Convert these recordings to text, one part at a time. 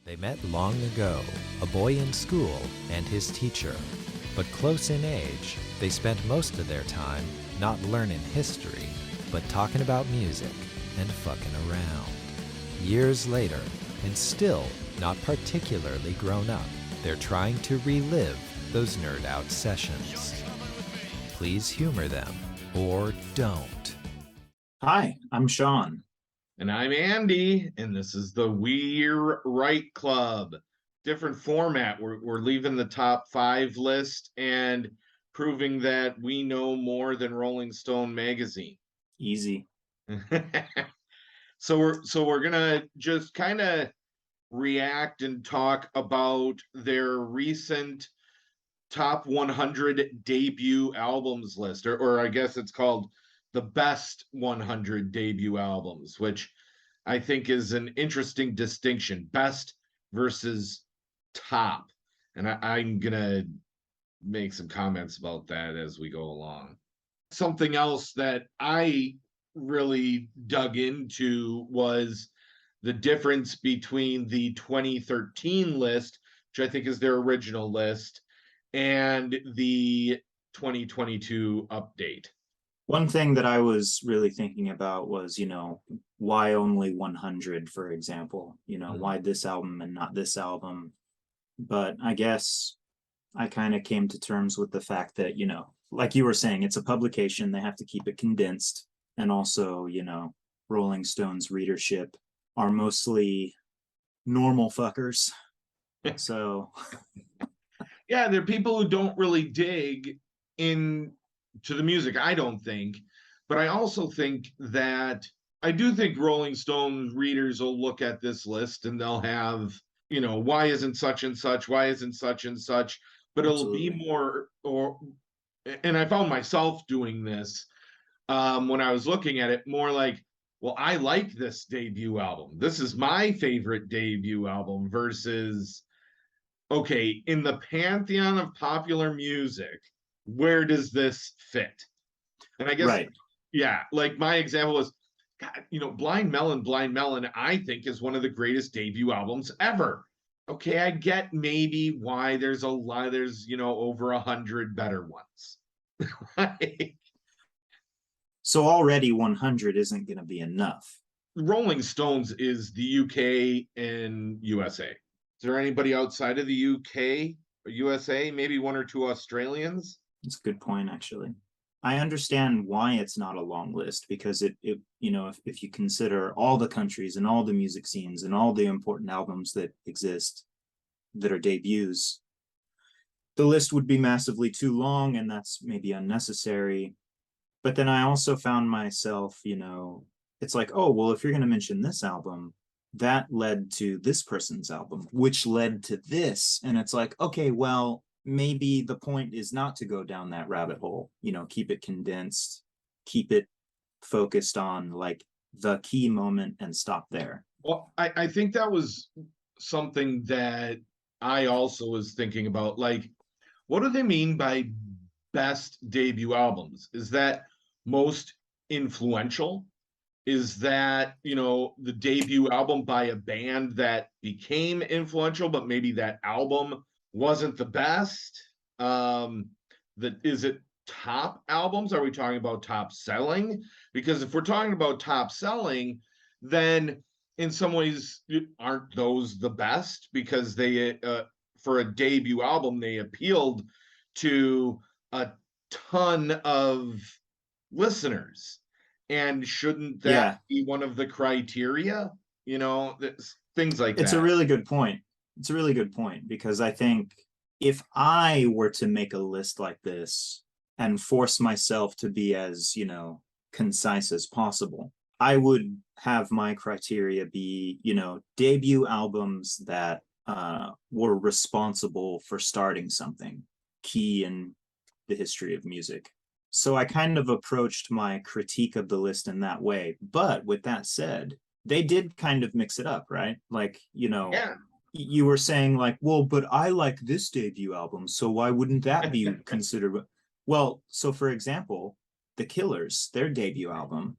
They met long ago, a boy in school and his teacher. But close in age, they spent most of their time not learning history, but talking about music and fucking around. Years later, and still not particularly grown up, they're trying to relive those nerd out sessions. Please humor them, or don't. Hi, I'm Sean. And I'm Andy, and this is the We're Right Club. Different format. We're leaving the top 5 list and proving that we know more than Rolling Stone magazine. Easy. So we're gonna just kind of react and talk about their recent top 100 debut albums list, or I guess it's called the best 100 debut albums, which I think is an interesting distinction, best versus top. And I'm going to make some comments about that as we go along. Something else that I really dug into was the difference between the 2013 list, which I think is their original list, and the 2022 update. One thing that I was really thinking about was, why only 100, for example? Why this album and not this album? But I guess I kind of came to terms with the fact that, like you were saying, it's a publication. They have to keep it condensed. And also, Rolling Stone's readership are mostly normal fuckers. So... Yeah, there are people who don't really dig into the music, I don't think. But I also think that I do think Rolling Stone readers will look at this list and they'll have, why isn't such and such? Why isn't such and such? But it'll be more, and I found myself doing this when I was looking at it, more like, well, I like this debut album. This is my favorite debut album versus, okay, in the pantheon of popular music, where does this fit? And I guess, right. Yeah, like my example was, God, Blind Melon, I think is one of the greatest debut albums ever. Okay, I get maybe why there's over 100 better ones. So already 100 isn't going to be enough. Rolling Stones is the UK and USA. Is there anybody outside of the UK or USA? Maybe one or two Australians? That's a good point, actually. I understand why it's not a long list, because if you consider all the countries and all the music scenes and all the important albums that exist that are debuts, the list would be massively too long, and that's maybe unnecessary. But then I also found myself, it's like, oh, well, if you're going to mention this album, that led to this person's album, which led to this. And it's like, okay, well, maybe the point is not to go down that rabbit hole, keep it condensed, keep it focused on like the key moment and stop there. Well, I think that was something that I also was thinking about. Like, what do they mean by best debut albums? Is that most influential? Is that, the debut album by a band that became influential, but maybe that album wasn't the best? Is it top albums? Are we talking about top selling? Because if we're talking about top selling, then in some ways, aren't those the best? Because they, for a debut album, they appealed to a ton of listeners. And shouldn't that be one of the criteria? Things like that. It's a really good point. It's a really good point, because I think if I were to make a list like this and force myself to be as, concise as possible, I would have my criteria be, debut albums that were responsible for starting something key in the history of music. So I kind of approached my critique of the list in that way. But with that said, they did kind of mix it up, right? Like, you were saying like, well, but I like this debut album, so why wouldn't that be considered? Well, so for example, The Killers, their debut album,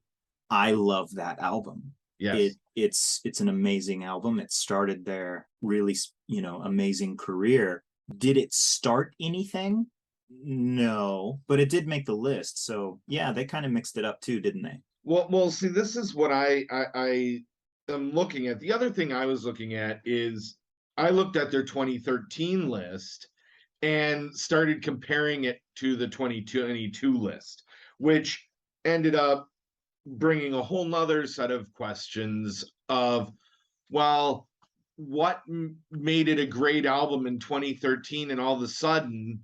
I love that album. Yes. It's an amazing album. It started their really, amazing career. Did it start anything? No, but it did make the list. So yeah, they kind of mixed it up too, didn't they? Well, see, this is what I am looking at. The other thing I was looking at is I looked at their 2013 list and started comparing it to the 2022 list, which ended up bringing a whole nother set of questions of, well, what made it a great album in 2013 and all of a sudden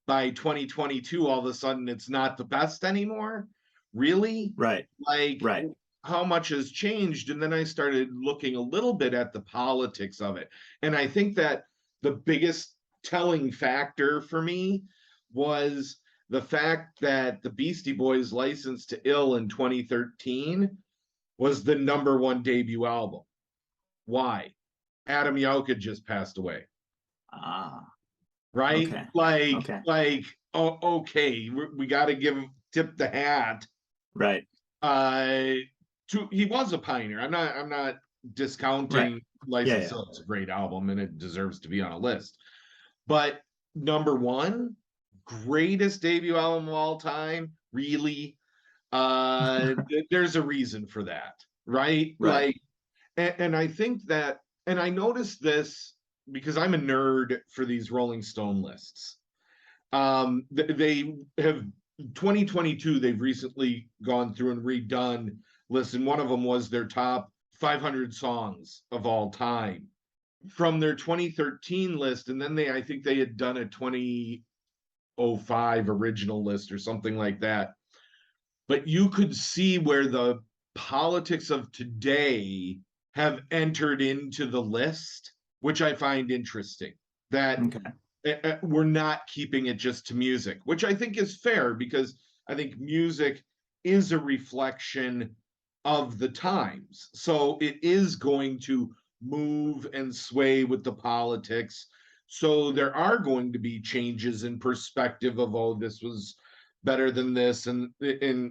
by 2022 all of a sudden it's not the best anymore? Really? Right. Like, Right. how much has changed? And then I started looking a little bit at the politics of it, and I think that the biggest telling factor for me was the fact that the Beastie Boys' License to Ill in 2013 was the #1 debut album. Why? Adam Yauch had just passed away. Ah, Right? okay. Like, Okay. oh, okay, we got to tip the hat. Right. He was a pioneer. I'm not discounting Right. License Yeah. to Ill. It's a great album and it deserves to be on a list. But #1, greatest debut album of all time, really? There's a reason for that, right? Right. Like, and I think that, and I noticed this because I'm a nerd for these Rolling Stone lists. They have 2022, they've recently gone through and redone lists, and one of them was their top 500 songs of all time from their 2013 list, and then I think they had done a 2005 original list or something like that. But you could see where the politics of today have entered into the list, which I find interesting. That Okay. we're not keeping it just to music, which I think is fair because I think music is a reflection of the times. So it is going to move and sway with the politics. So there are going to be changes in perspective of, oh, this was better than this and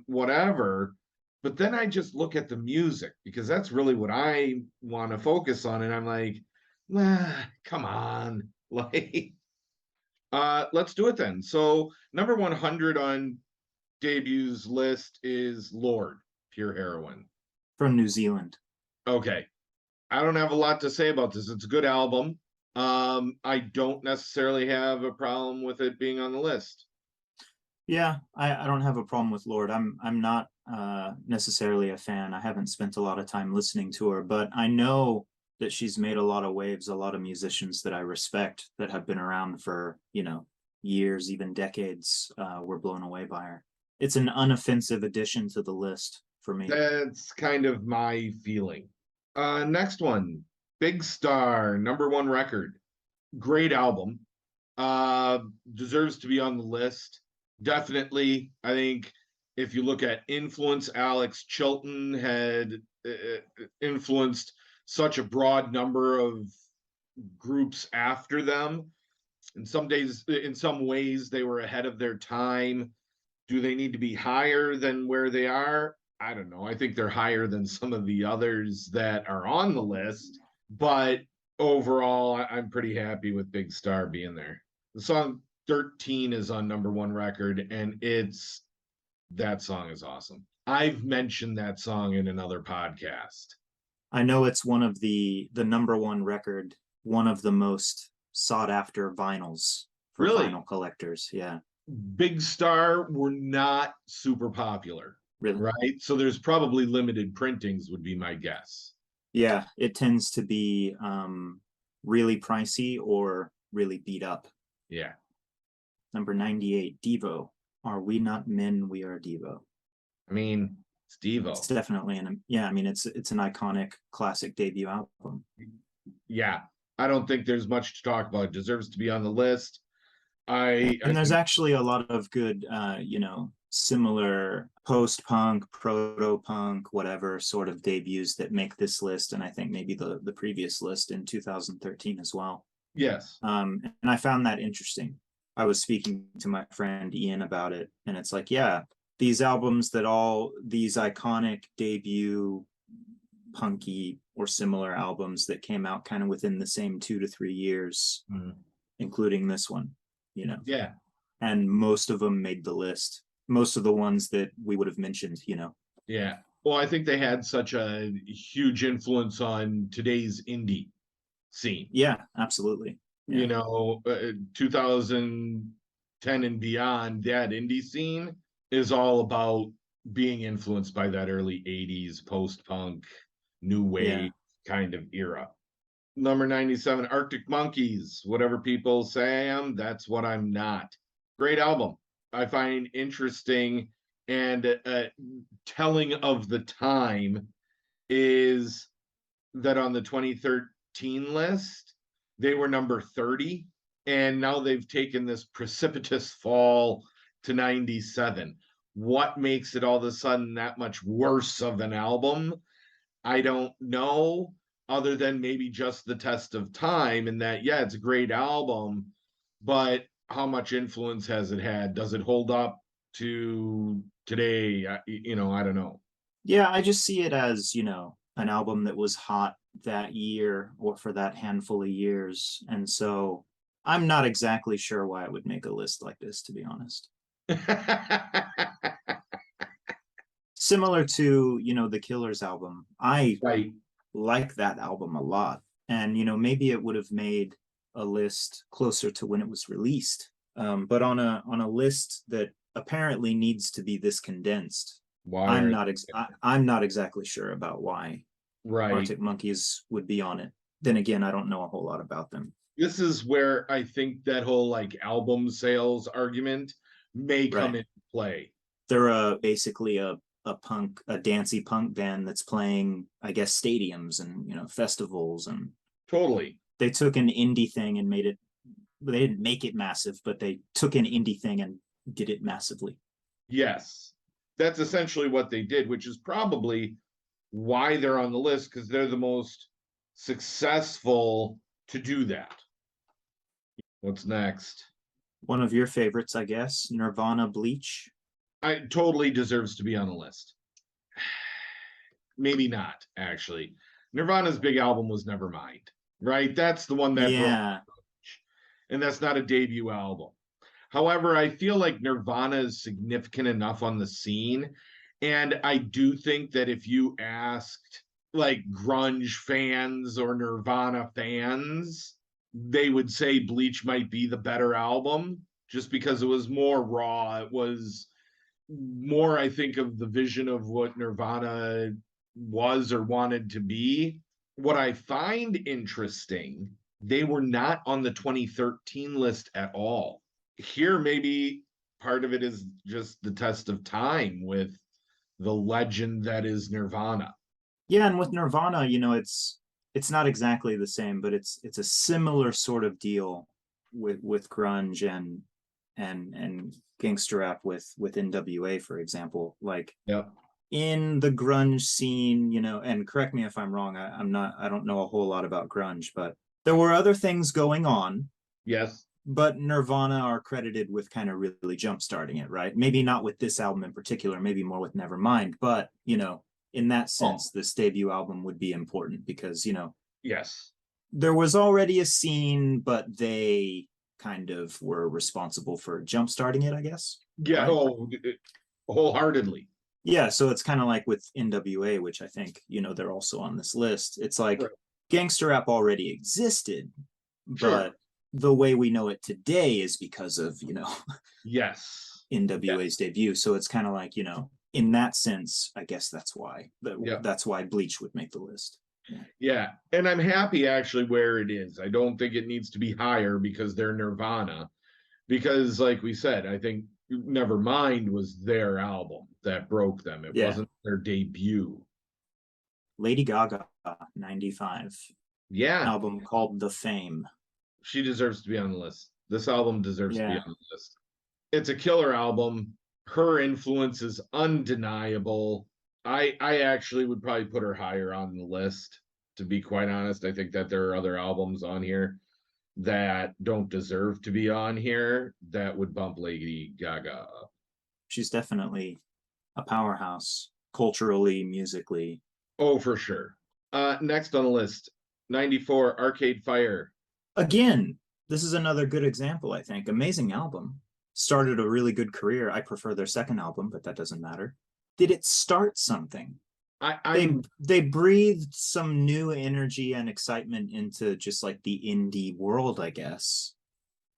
whatever. But then I just look at the music because that's really what I want to focus on. And I'm like, come on. Like, let's do it then. So number 100 on debuts list is Lord, Pure Heroin. From New Zealand. Okay. I don't have a lot to say about this. It's a good album. I don't necessarily have a problem with it being on the list. Yeah, I don't have a problem with Lord. I'm not necessarily a fan. I haven't spent a lot of time listening to her, but I know that she's made a lot of waves. A lot of musicians that I respect that have been around for, years, even decades, were blown away by her. It's an unoffensive addition to the list for me. That's kind of my feeling. Next one, Big Star, #1 record. Great album. Deserves to be on the list. Definitely, I think if you look at influence, Alex Chilton had influenced such a broad number of groups after them. In some ways, they were ahead of their time. Do they need to be higher than where they are? I don't know. I think they're higher than some of the others that are on the list. But overall, I'm pretty happy with Big Star being there. The song 13 is on #1 record, and that song is awesome. I've mentioned that song in another podcast. I know it's one of the #1 record, one of the most sought after vinyls for Really? vinyl collectors. Yeah. Big Star were not super popular. Really? Right? So there's probably limited printings would be my guess. Yeah, it tends to be really pricey or really beat up. Yeah. Number 98, Devo. Are we not men? We are Devo. I mean, it's Devo. It's definitely it's an iconic classic debut album. Yeah. I don't think there's much to talk about. It deserves to be on the list. And there's actually a lot of good similar post-punk, proto-punk, whatever sort of debuts that make this list, and I think maybe the previous list in 2013 as well. Yes. And I found that interesting. I was speaking to my friend Ian about it, and it's like, yeah, these albums that all these iconic debut punky or similar albums that came out kind of within the same 2 to 3 years, including this one, you know. Yeah. And most of them made the list. Most of the ones that we would have mentioned, you know. Yeah. Well, I think they had such a huge influence on today's indie scene. Yeah, absolutely. Yeah. You know, 2010 and beyond, that indie scene is all about being influenced by that early 80s post-punk, new wave kind of era. Number 97, Arctic Monkeys. Whatever people say I am, that's what I'm not. Great album. I find interesting and telling of the time is that on the 2013 list, they were number 30, and now they've taken this precipitous fall to 97. What makes it all of a sudden that much worse of an album? I don't know, other than maybe just the test of time, and that, yeah, it's a great album, but how much influence has it had? Does it hold up to today? You know, I don't know. Yeah, I just see it as, you know, an album that was hot that year or for that handful of years. And so I'm not exactly sure why I would make a list like this, to be honest. Similar to, you know, the Killers album. I like that album a lot. And, you know, maybe it would have made a list closer to when it was released. But on a list that apparently needs to be this condensed, I'm not exactly sure about why Arctic Monkeys would be on it. Then again, I don't know a whole lot about them. This is where I think that whole like album sales argument may come into play. They're basically a dancey punk band that's playing, I guess, stadiums and, you know, festivals, and totally. They took an indie thing and made it. They didn't make it massive, but they took an indie thing and did it massively. Yes, that's essentially what they did, which is probably why they're on the list, because they're the most successful to do that. What's next? One of your favorites, I guess, Nirvana, Bleach. It totally deserves to be on the list. Maybe not, actually. Nirvana's big album was Nevermind, right? That's the one that broke, and that's not a debut album. However, I feel like Nirvana is significant enough on the scene, and I do think that if you asked like grunge fans or Nirvana fans, they would say Bleach might be the better album, just because it was more raw. It was more, I think, of the vision of what Nirvana was or wanted to be. What I find interesting, they were not on the 2013 list at all. Here, maybe part of it is just the test of time with the legend that is Nirvana. Yeah, and with Nirvana, you know, it's not exactly the same, but it's a similar sort of deal with grunge and gangster rap with NWA, for example. Like, in the grunge scene, you know, and correct me if I'm wrong, I don't know a whole lot about grunge, but there were other things going on. Yes. But Nirvana are credited with kind of really jump-starting it, right? Maybe not with this album in particular, maybe more with Nevermind, but, you know, in that sense, this debut album would be important because, you know, there was already a scene, but they kind of were responsible for jump-starting it, I guess. Yeah, right? Wholeheartedly. Yeah, so it's kind of like with NWA, which I think, you know, they're also on this list. It's like gangster rap already existed, but the way we know it today is because of, you know, NWA's debut. So it's kind of like, you know, in that sense, I guess that's why Bleach would make the list. Yeah, and I'm happy actually where it is. I don't think it needs to be higher because they're Nirvana. Because like we said, I think Nevermind was their album that broke them. It wasn't their debut. Lady Gaga, 95. Yeah. Album called The Fame. She deserves to be on the list. This album deserves to be on the list. It's a killer album. Her influence is undeniable. I actually would probably put her higher on the list, to be quite honest. I think that there are other albums on here that don't deserve to be on here that would bump Lady Gaga up. She's definitely a powerhouse, culturally, musically. Oh, for sure. Next on the list, 94, Arcade Fire. Again, this is another good example, I think. Amazing album. Started a really good career. I prefer their second album, but that doesn't matter. Did it start something? They breathed some new energy and excitement into just like the indie world, I guess.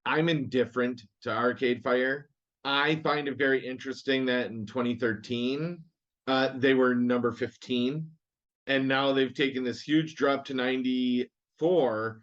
I'm indifferent to Arcade Fire. I find it very interesting that in 2013, they were number 15, and now they've taken this huge drop to 94.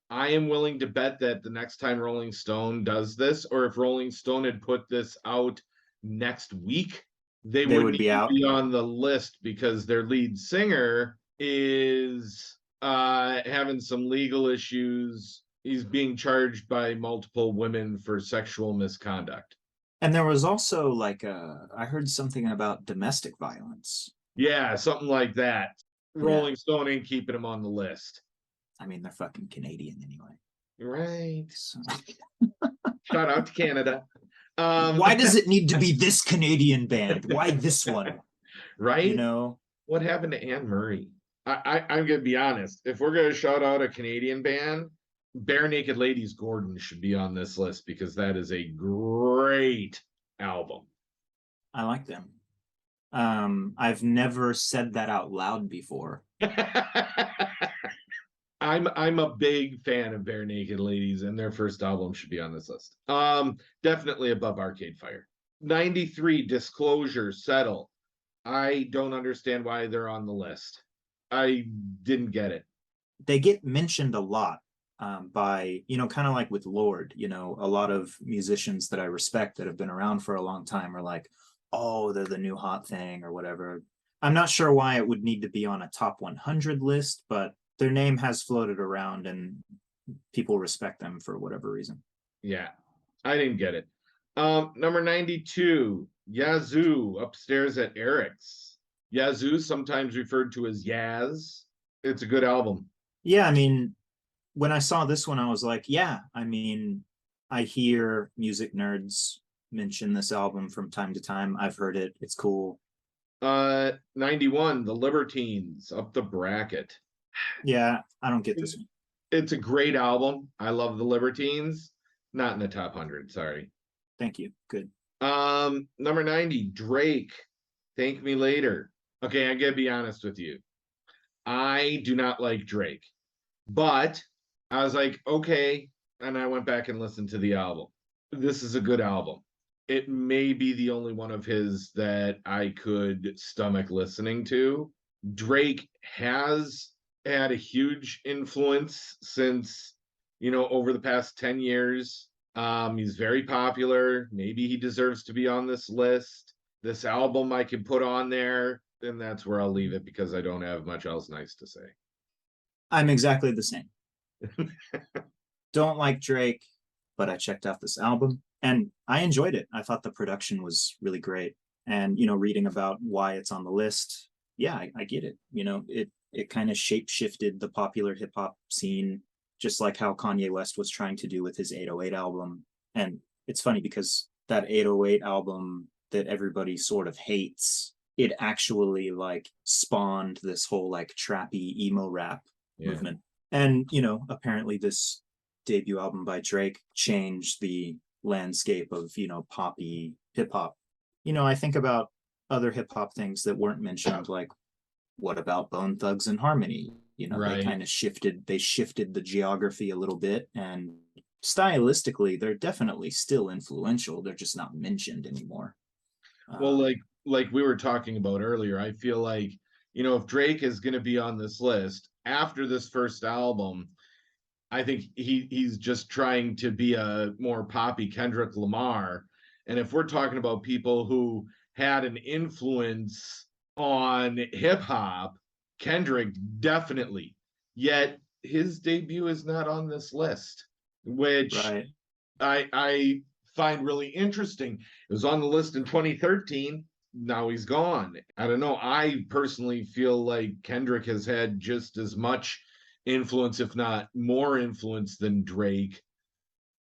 I am willing to bet that the next time Rolling Stone does this, or if Rolling Stone had put this out next week, they would be out. Be on the list because their lead singer is having some legal issues. He's being charged by multiple women for sexual misconduct. And there was also like I heard something about domestic violence. Yeah, something like that. Rolling Stone ain't keeping him on the list. I mean, they're fucking Canadian anyway. Right. So. Shout out to Canada. Why does it need to be this Canadian band? Why this one? Right? You know? What happened to Anne Murray? I'm gonna be honest. If we're gonna shout out a Canadian band, Bare Naked Ladies Gordon should be on this list because that is a great album. I like them. I've never said that out loud before. I'm a big fan of Bare Naked Ladies, and their first album should be on this list. Definitely above Arcade Fire. 93, Disclosure, Settle. I don't understand why they're on the list. I didn't get it. They get mentioned a lot by, you know, kind of like with Lord, you know, a lot of musicians that I respect that have been around for a long time are like, oh, they're the new hot thing or whatever. I'm not sure why it would need to be on a top 100 list, but their name has floated around and people respect them for whatever reason. Yeah, I didn't get it. Number 92, Yazoo, Upstairs at Eric's. Yazoo, sometimes referred to as Yaz. It's a good album. Yeah, I mean, when I saw this one, I was like, yeah, I mean, I hear music nerds mention this album from time to time. I've heard it. It's cool. 91, The Libertines, up the bracket. Yeah, I don't get this one. It's a great album. I love The Libertines. Not in the top 100, sorry. Thank you. Good. Number 90, Drake, Thank Me Later. Okay, I gotta be honest with you. I do not like Drake, but I was like, okay, and I went back and listened to the album. This is a good album. It may be the only one of his that I could stomach listening to. Drake has had a huge influence since, you know, over the past 10 years. He's very popular. Maybe he deserves to be on this list. This album I can put on there, and that's where I'll leave it because I don't have much else nice to say. I'm exactly the same. Don't like Drake, but I checked out this album and I enjoyed it. I thought the production was really great. And, you know, reading about why it's on the list, yeah, I get it. You know, it kind of shape-shifted the popular hip-hop scene, just like how Kanye West was trying to do with his 808 album. And it's funny because that 808 album that everybody sort of hates, it actually like spawned this whole like trappy emo rap movement. And, you know, apparently this debut album by Drake changed the landscape of, you know, poppy hip-hop. You know, I think about other hip-hop things that weren't mentioned, like what about Bone Thugs and Harmony? You know, Right. they kind of shifted the geography a little bit, and stylistically they're definitely still influential. They're just not mentioned anymore. Well, like we were talking about earlier, I feel like, you know, if Drake is going to be on this list after this first album, I think he's just trying to be a more poppy Kendrick Lamar. And if we're talking about people who had an influence on hip hop, Kendrick definitely. Yet his debut is not on this list, which Right. I find really interesting. It was on the list in 2013. Now he's gone. I don't know. I personally feel like Kendrick has had just as much influence, if not more influence, than Drake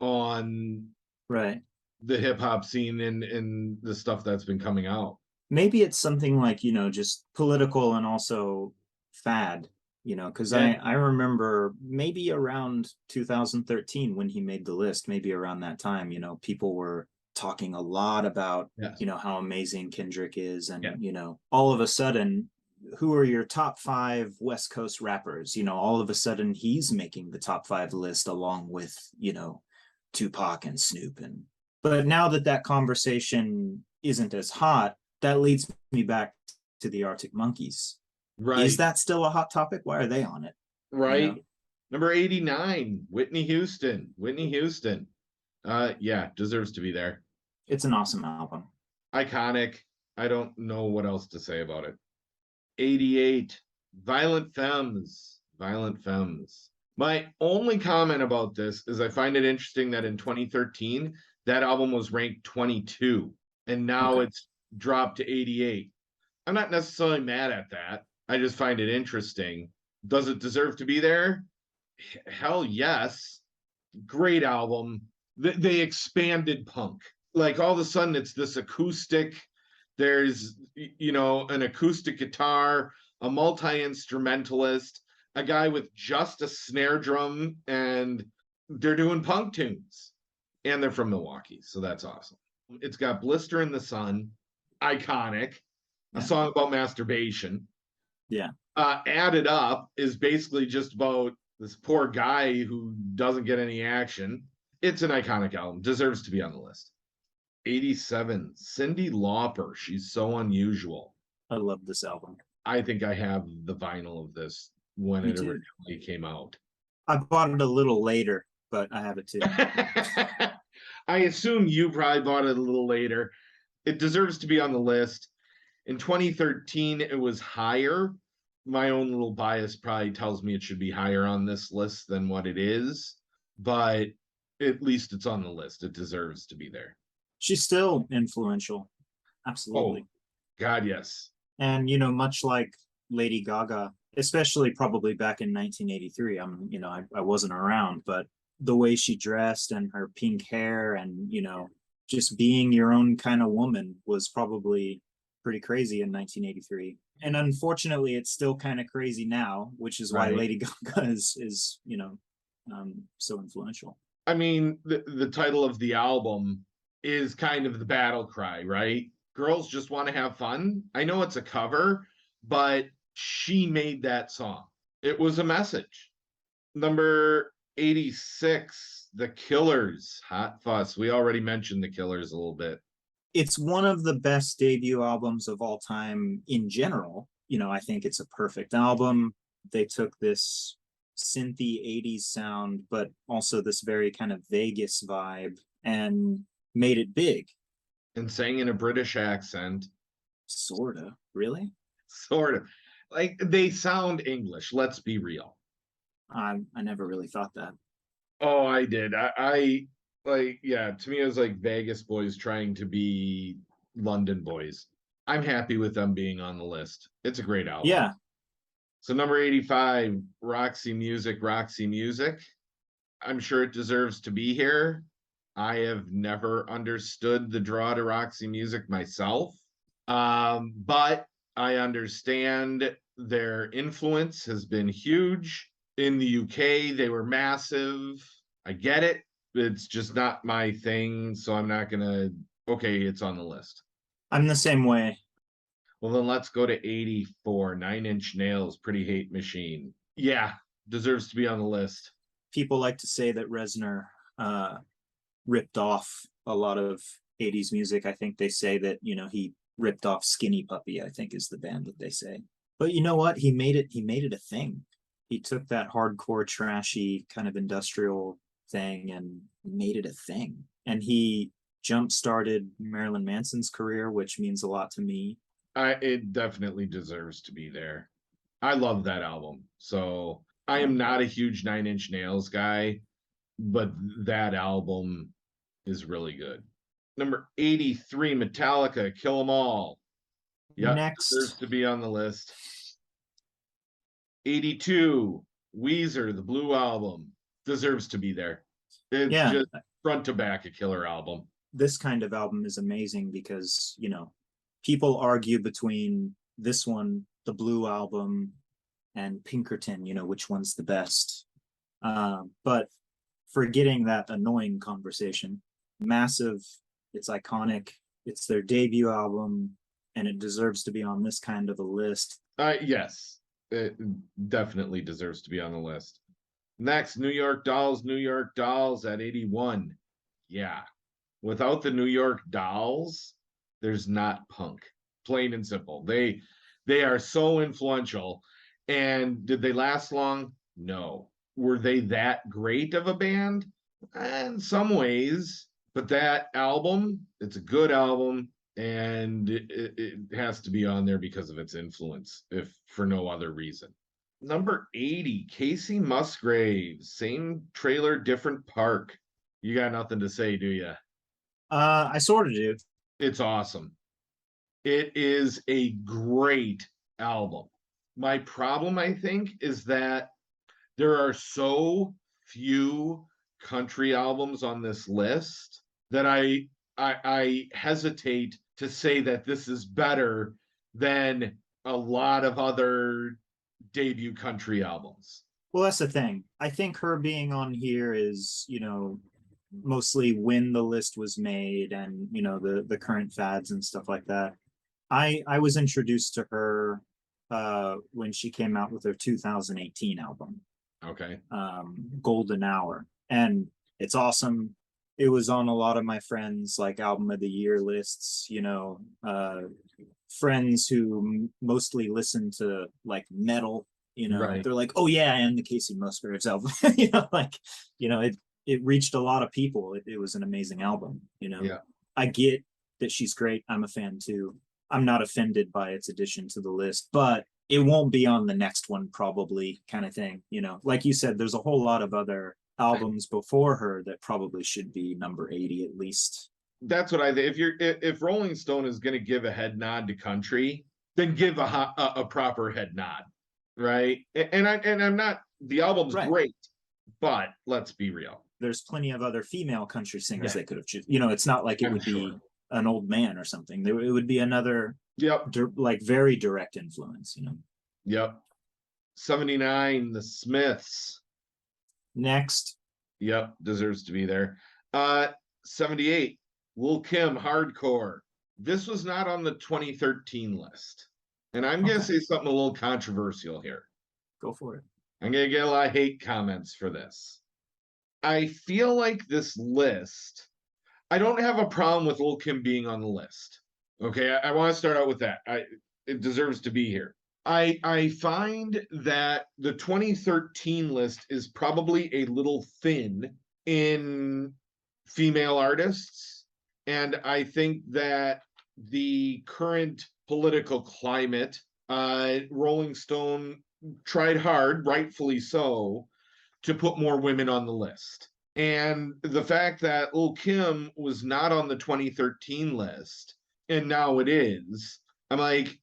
on Right. the hip hop scene and the stuff that's been coming out. Maybe it's something like, you know, just political and also fad. because Yeah. I remember maybe around 2013 when he made the list, maybe around that time, people were talking a lot about, Yes. how amazing Kendrick is. And, Yeah. all of a sudden, who are your top 5 West Coast rappers? All of a sudden he's making the top 5 list along with, Tupac and Snoop. But now that conversation isn't as hot, that leads me back to the Arctic Monkeys. Is Right. that still a hot topic? Why are they on it? Right. Number 89, Whitney Houston. Whitney Houston. Yeah, deserves to be there. It's an awesome album. Iconic. I don't know what else to say about it. 88, Violent Femmes. Violent Femmes. My only comment about this is I find it interesting that in 2013, that album was ranked 22, and now Okay. it's dropped to 88. I'm not necessarily mad at that. I just find it interesting. Does it deserve to be there? Hell yes. Great album. They expanded punk. Like all of a sudden it's this acoustic. There's, an acoustic guitar, a multi-instrumentalist, a guy with just a snare drum, and they're doing punk tunes. And they're from Milwaukee, so that's awesome. It's got Blister in the Sun, iconic, a Yeah. song about masturbation. Yeah. Added Up is basically just about this poor guy who doesn't get any action. It's an iconic album, deserves to be on the list. 87, Cyndi Lauper. She's so unusual. I love this album. I think I have the vinyl of this when Me it too. originally came out. I bought it a little later, but I have it too. I assume you probably bought it a little later. It deserves to be on the list. In 2013, it was higher. My own little bias probably tells me it should be higher on this list than what it is, but at least it's on the list. It deserves to be there. She's still influential. Absolutely. Oh, God, yes. And, much like Lady Gaga, especially probably back in 1983, I wasn't around, but the way she dressed and her pink hair and, just being your own kind of woman was probably pretty crazy in 1983. And unfortunately, it's still kind of crazy now, which is why Right. Lady Gaga is so influential. I mean, the title of the album is kind of the battle cry, right? Girls just want to have fun. I know it's a cover, but she made that song. It was a message. Number 86, The Killers, Hot Fuss. We already mentioned The Killers a little bit. It's one of the best debut albums of all time in general. I think it's a perfect album. They took this synthy 80s sound, but also this very kind of Vegas vibe and made it big. And sang in a British accent. Sorta. Really? Sort of. Like, they sound English, let's be real. I never really thought that. Oh, I did. I like, yeah, to me it was like Vegas boys trying to be London boys. I'm happy with them being on the list. It's a great album. Yeah. So number 85, Roxy Music, Roxy Music. I'm sure it deserves to be here. I have never understood the draw to Roxy Music myself. But I understand their influence has been huge. In the UK, they were massive. I get it. It's just not my thing, so I'm not gonna. Okay, it's on the list. I'm the same way. Well, then let's go to 84, Nine Inch Nails, Pretty Hate Machine. Yeah, deserves to be on the list. People like to say that Reznor ripped off a lot of 80s music. I think they say that, he ripped off Skinny Puppy, I think is the band that they say. But you know what? He made it a thing. He took that hardcore, trashy kind of industrial thing and made it a thing. And he jump-started Marilyn Manson's career, which means a lot to me. It definitely deserves to be there. I love that album. So I am not a huge Nine Inch Nails guy, but that album is really good. Number 83, Metallica, Kill 'Em All. Yeah, deserves to be on the list. 82, Weezer, the Blue Album, deserves to be there. It's just front to back a killer album. This kind of album is amazing because, people argue between this one, the Blue Album, and Pinkerton, which one's the best. But forgetting that annoying conversation, Massive, it's iconic, it's their debut album, and it deserves to be on this kind of a list. Yes, it definitely deserves to be on the list. Next, New York Dolls at 81. Yeah, without the New York Dolls, there's not punk. Plain and simple. They are so influential. And did they last long? No. Were they that great of a band? In some ways, but that album, it's a good album, and it has to be on there because of its influence, if for no other reason. Number 80, Casey Musgraves, same trailer, different park. You got nothing to say, do you? I sort of do. It's awesome. It is a great album. My problem, I think, is that there are so few country albums on this list that I hesitate to say that this is better than a lot of other debut country albums. Well, that's the thing. I think her being on here is, mostly when the list was made and, the current fads and stuff like that. I was introduced to her when she came out with her 2018 album. Okay. Golden Hour, and it's awesome. It was on a lot of my friends like album of the year lists, friends who mostly listen to like metal, Right. they're like, oh yeah, and the Casey Musgraves album. It reached a lot of people. It was an amazing album. Yeah. I get that she's great. I'm a fan too. I'm not offended by its addition to the list, but it won't be on the next one probably, kind of thing. Like you said, there's a whole lot of other albums before her that probably should be number 80 at least. That's what I think. If Rolling Stone is going to give a head nod to country, then give a proper head nod, right? And I'm not. The album's Right. great, but let's be real. There's plenty of other female country singers they could have chosen. It's not like it would be an old man or something. It would be another like very direct influence. Yep. 79, the Smiths. Next. Yep, deserves to be there. 78, Lil Kim, Hardcore. This was not on the 2013 list. And I'm going to say something a little controversial here. Go for it. I'm going to get a lot of hate comments for this. I feel like this list, I don't have a problem with Lil Kim being on the list. Okay, I want to start out with that. It deserves to be here. I find that the 2013 list is probably a little thin in female artists. And I think that the current political climate, Rolling Stone tried hard, rightfully so, to put more women on the list. And the fact that Lil Kim was not on the 2013 list, and now it is, I'm like,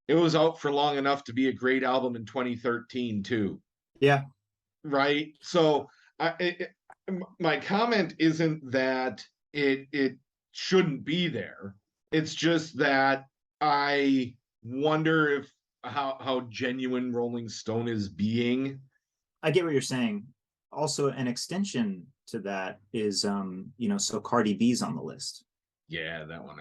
it was out for long enough to be a great album in 2013 too. Yeah. Right. So my comment isn't that it shouldn't be there. It's just that I wonder if how genuine Rolling Stone is being. I get what you're saying. Also, an extension to that is, so Cardi B's on the list. Yeah, that one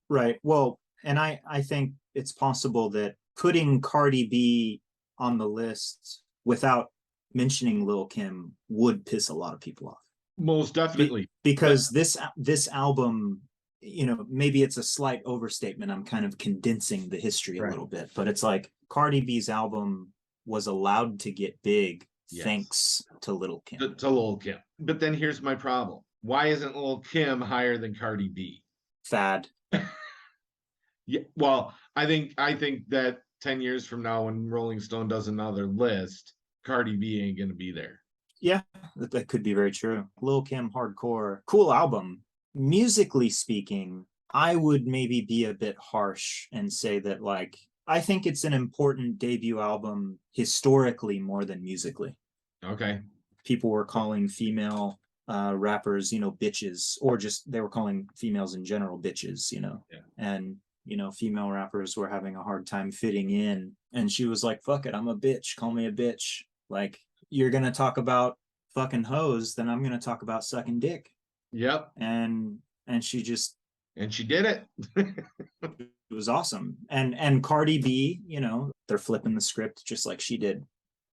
Right. Well, and I think it's possible that putting Cardi B on the list without mentioning Lil Kim would piss a lot of people off. Most definitely. Because this album, maybe it's a slight overstatement. I'm kind of condensing the history a little bit, but it's like Cardi B's album was allowed to get big thanks to Lil Kim. To Lil Kim. But then here's my problem. Why isn't Lil Kim higher than Cardi B? Fad. Yeah, well, I think that 10 years from now, when Rolling Stone does another list, Cardi B ain't gonna be there. Yeah, that could be very true. Lil Kim, Hardcore, cool album. Musically speaking, I would maybe be a bit harsh and say that, like, I think it's an important debut album historically more than musically. Okay. People were calling female rappers, bitches, or just they were calling females in general bitches, Yeah. And female rappers were having a hard time fitting in, and she was like, fuck it, I'm a bitch, call me a bitch. Like, you're gonna talk about fucking hoes, then I'm gonna talk about sucking dick. Yep. And she just, and she did it. it was awesome. And Cardi B, they're flipping the script just like she did.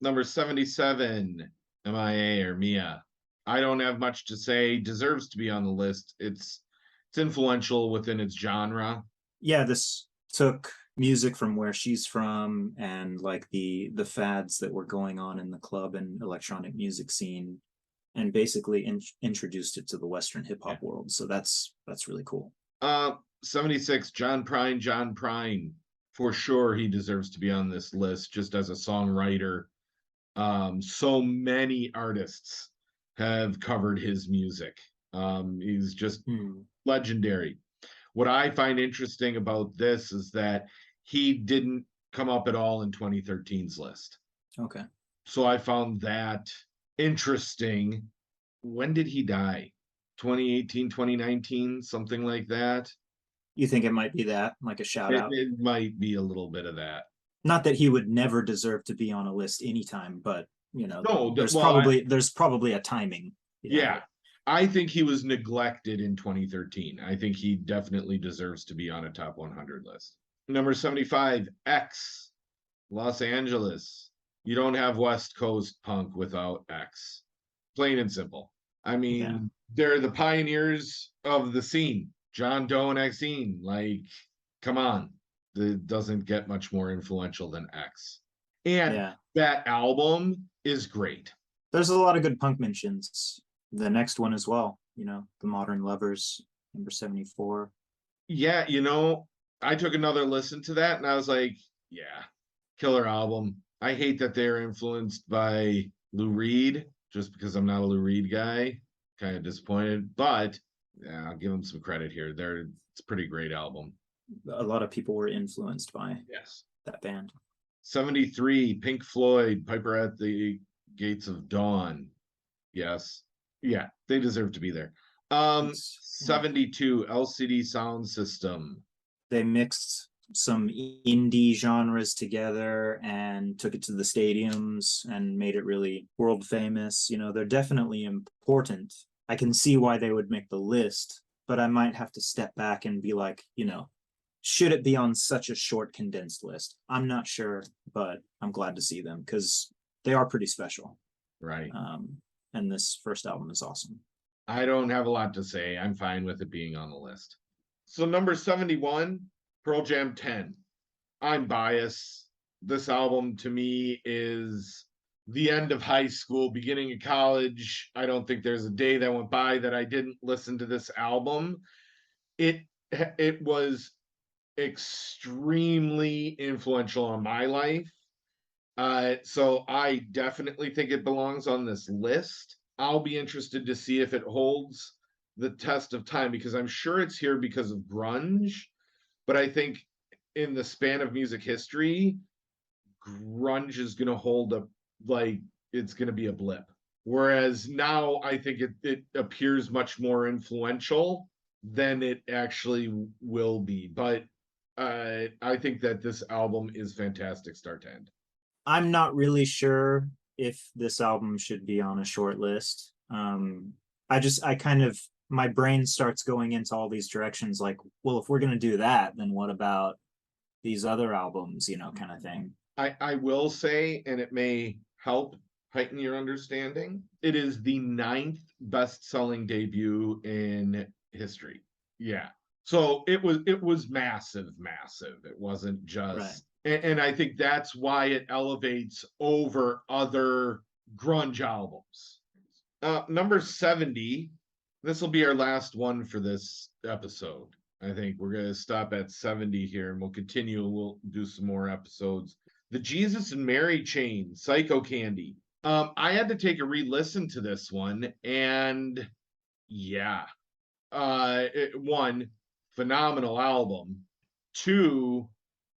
Number 77, MIA or Mia. I don't have much to say. Deserves to be on the list. It's influential within its genre. Yeah, this took music from where she's from, and like the fads that were going on in the club and electronic music scene, and basically introduced it to the Western hip hop world. So that's really cool. 76, John Prine. For sure, he deserves to be on this list just as a songwriter. So many artists have covered his music. He's just legendary. What I find interesting about this is that he didn't come up at all in 2013's list. Okay. So I found that interesting. When did he die? 2018, 2019, something like that. You think it might be that, like a shout out? It might be a little bit of that. Not that he would never deserve to be on a list anytime, but No, there's probably a timing. Yeah. I think he was neglected in 2013. I think he definitely deserves to be on a top 100 list. Number 75, X, Los Angeles. You don't have West Coast punk without X. Plain and simple. I mean, they're the pioneers of the scene. John Doe and Exene. Like, come on. It doesn't get much more influential than X. And that album is great. There's a lot of good punk mentions. The next one as well, The Modern Lovers, number 74. Yeah, I took another listen to that and I was like, yeah, killer album. I hate that they're influenced by Lou Reed, just because I'm not a Lou Reed guy. Kind of disappointed, but yeah, I'll give them some credit here. It's a pretty great album. A lot of people were influenced by that band. 73, Pink Floyd, Piper at the Gates of Dawn. Yes. Yeah, they deserve to be there. 72, LCD Sound System. They mixed some indie genres together and took it to the stadiums and made it really world famous. They're definitely important. I can see why they would make the list, but I might have to step back and be like, should it be on such a short, condensed list? I'm not sure, but I'm glad to see them because they are pretty special. Right. And this first album is awesome. I don't have a lot to say. I'm fine with it being on the list. So number 71, Pearl Jam 10. I'm biased. This album to me is the end of high school, beginning of college. I don't think there's a day that went by that I didn't listen to this album. It was extremely influential on my life. So I definitely think it belongs on this list. I'll be interested to see if it holds the test of time, because I'm sure it's here because of grunge, but I think in the span of music history, grunge is going to hold up, like it's going to be a blip. Whereas now I think it appears much more influential than it actually will be. But I think that this album is fantastic start to end. I'm not really sure if this album should be on a short list. My brain starts going into all these directions like, well, if we're going to do that, then what about these other albums, kind of thing. I will say, and it may help heighten your understanding, it is the 9th best-selling debut in history. Yeah. So it was massive. It wasn't just, and I think that's why it elevates over other grunge albums. Number 70, this will be our last one for this episode. I think we're going to stop at 70 here and we'll continue. We'll do some more episodes. The Jesus and Mary Chain, Psycho Candy. I had to take a re-listen to this one, and yeah. One, phenomenal album. Two,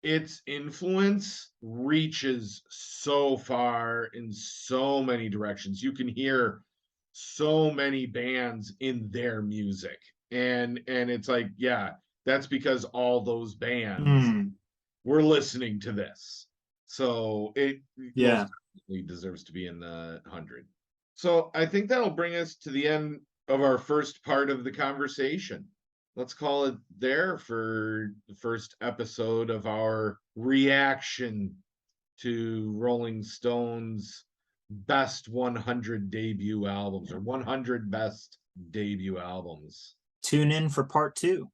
its influence reaches so far in so many directions. You can hear so many bands in their music. And it's like, yeah, that's because all those bands Hmm. were listening to this. So it Yeah. most definitely deserves to be in the 100. So I think that'll bring us to the end of our first part of the conversation. Let's call it there for the first episode of our reaction to Rolling Stone's best 100 debut albums, or 100 best debut albums. Tune in for part 2.